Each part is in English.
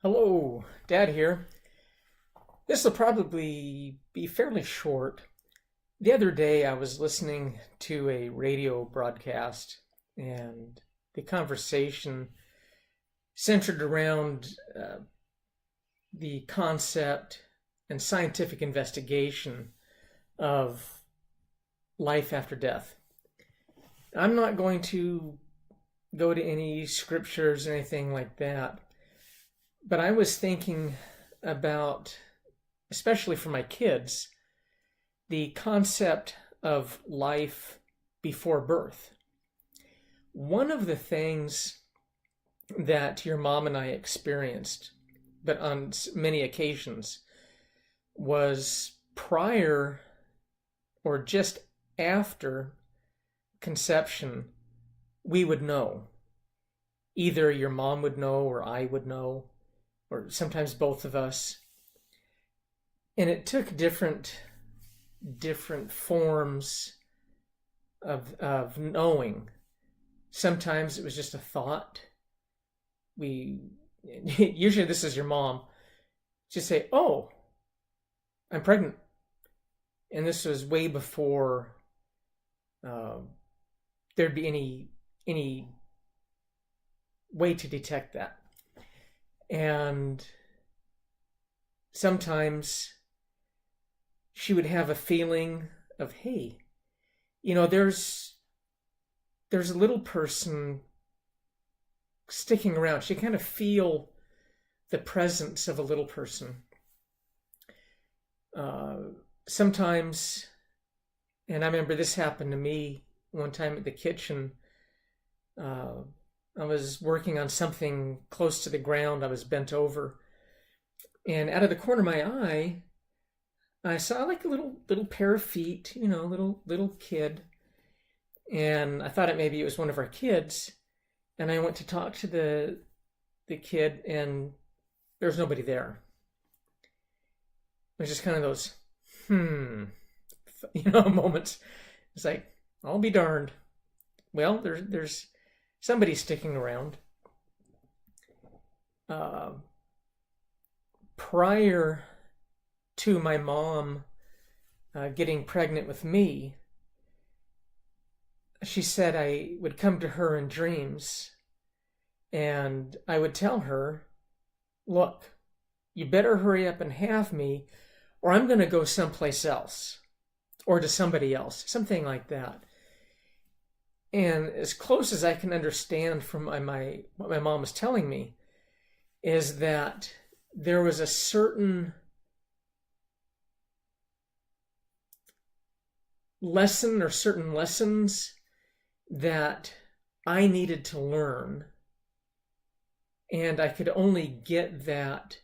Hello, Dad here. This will probably be fairly short. The other day I was listening to a radio broadcast, and the conversation centered around the concept and scientific investigation of life after death. I'm not going to go to any scriptures or anything like that, but I was thinking about, especially for my kids, the concept of life before birth. One of the things that your mom and I experienced, but on many occasions, was prior or just after conception, we would know. Either your mom would know or I would know, or sometimes both of us. And it took different forms of knowing. Sometimes it was just a thought. Usually this is your mom, just say, "Oh, I'm pregnant," and this was way before there'd be any way to detect that. And sometimes she would have a feeling of, hey, there's a little person sticking around. She kind of feel the presence of a little person. Sometimes, and I remember this happened to me one time at the kitchen. I was working on something close to the ground. I was bent over, and out of the corner of my eye, I saw like a little pair of feet, little kid, and I thought maybe it was one of our kids. And I went to talk to the kid, and there was nobody there. It was just kind of those moments. It's like, I'll be darned. Well, there's somebody sticking around. Prior to my mom getting pregnant with me, she said I would come to her in dreams, and I would tell her, "Look, you better hurry up and have me, or I'm going to go someplace else, or to somebody else," something like that. And as close as I can understand from what my mom was telling me, is that there was a certain lesson or certain lessons that I needed to learn, and I could only get that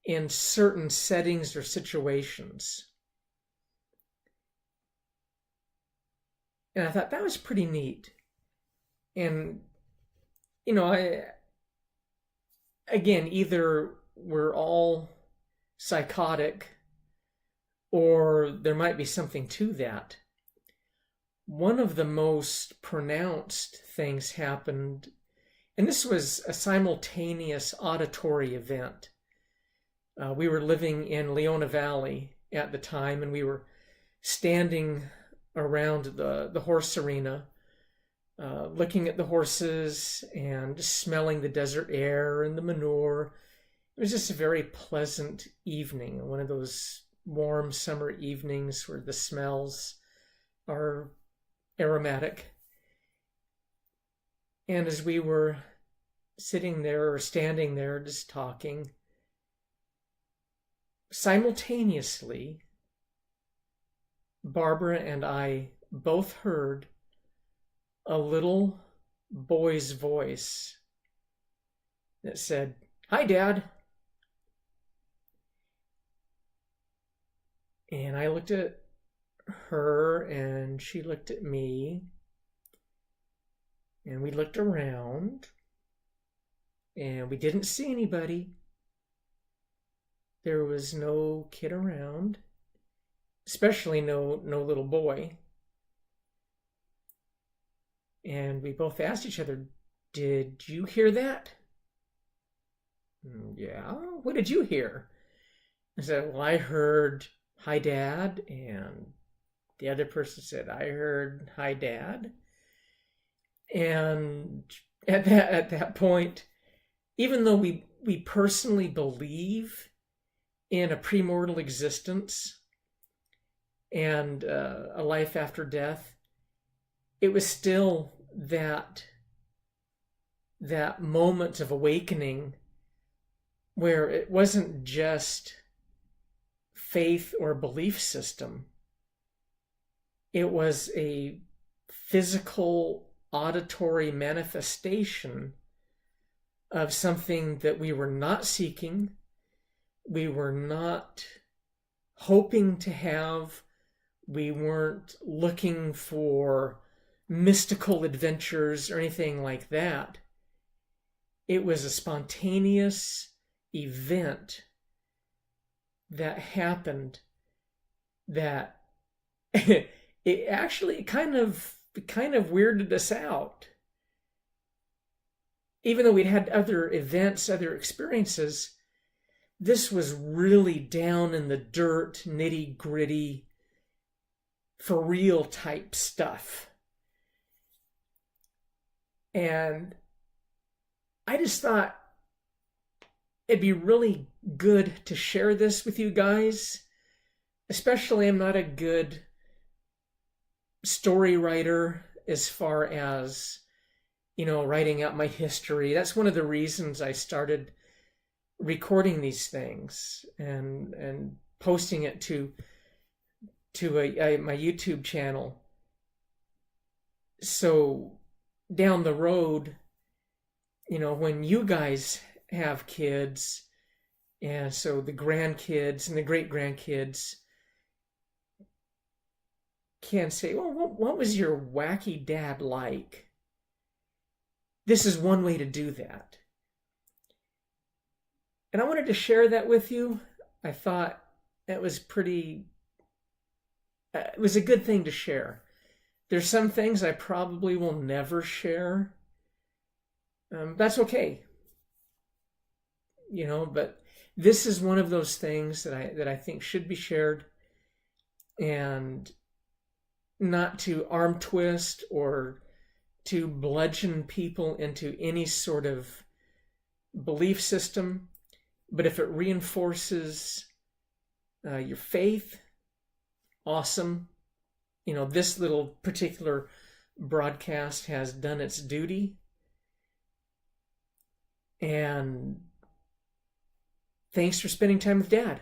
in certain settings or situations. And I thought that was pretty neat. And, either we're all psychotic or there might be something to that. One of the most pronounced things happened, and this was a simultaneous auditory event. We were living in Leona Valley at the time, and we were standing around the horse arena, looking at the horses and just smelling the desert air and the manure. It was just a very pleasant evening, one of those warm summer evenings where the smells are aromatic. And as we were sitting there or standing there just talking, simultaneously, Barbara and I both heard a little boy's voice that said, "Hi, Dad." And I looked at her, and she looked at me, and we looked around, and we didn't see anybody. There was no kid around, especially no little boy. And we both asked each other, "Did you hear that?" Yeah, what did you hear? I said, well, I heard, hi, Dad. And the other person said, I heard, hi, Dad. And at that point, even though we personally believe in a premortal existence and a life after death, it was still that moment of awakening where it wasn't just faith or belief system. It was a physical auditory manifestation of something that we were not seeking, we were not hoping to have, we weren't looking for mystical adventures or anything like that. It was a spontaneous event that happened that it actually kind of weirded us out. Even though we'd had other events, other experiences, this was really down in the dirt, nitty gritty, for real type stuff. And I just thought it'd be really good to share this with you guys. Especially, I'm not a good story writer as far as, writing out my history. That's one of the reasons I started recording these things and posting it to my YouTube channel. So down the road, when you guys have kids, and so the grandkids and the great grandkids can say, well, what was your wacky dad like? This is one way to do that. And I wanted to share that with you. I thought it was it was a good thing to share. There's some things I probably will never share. That's okay. But this is one of those things that I think should be shared, and not to arm twist or to bludgeon people into any sort of belief system. But if it reinforces your faith, awesome. This little particular broadcast has done its duty. And thanks for spending time with Dad.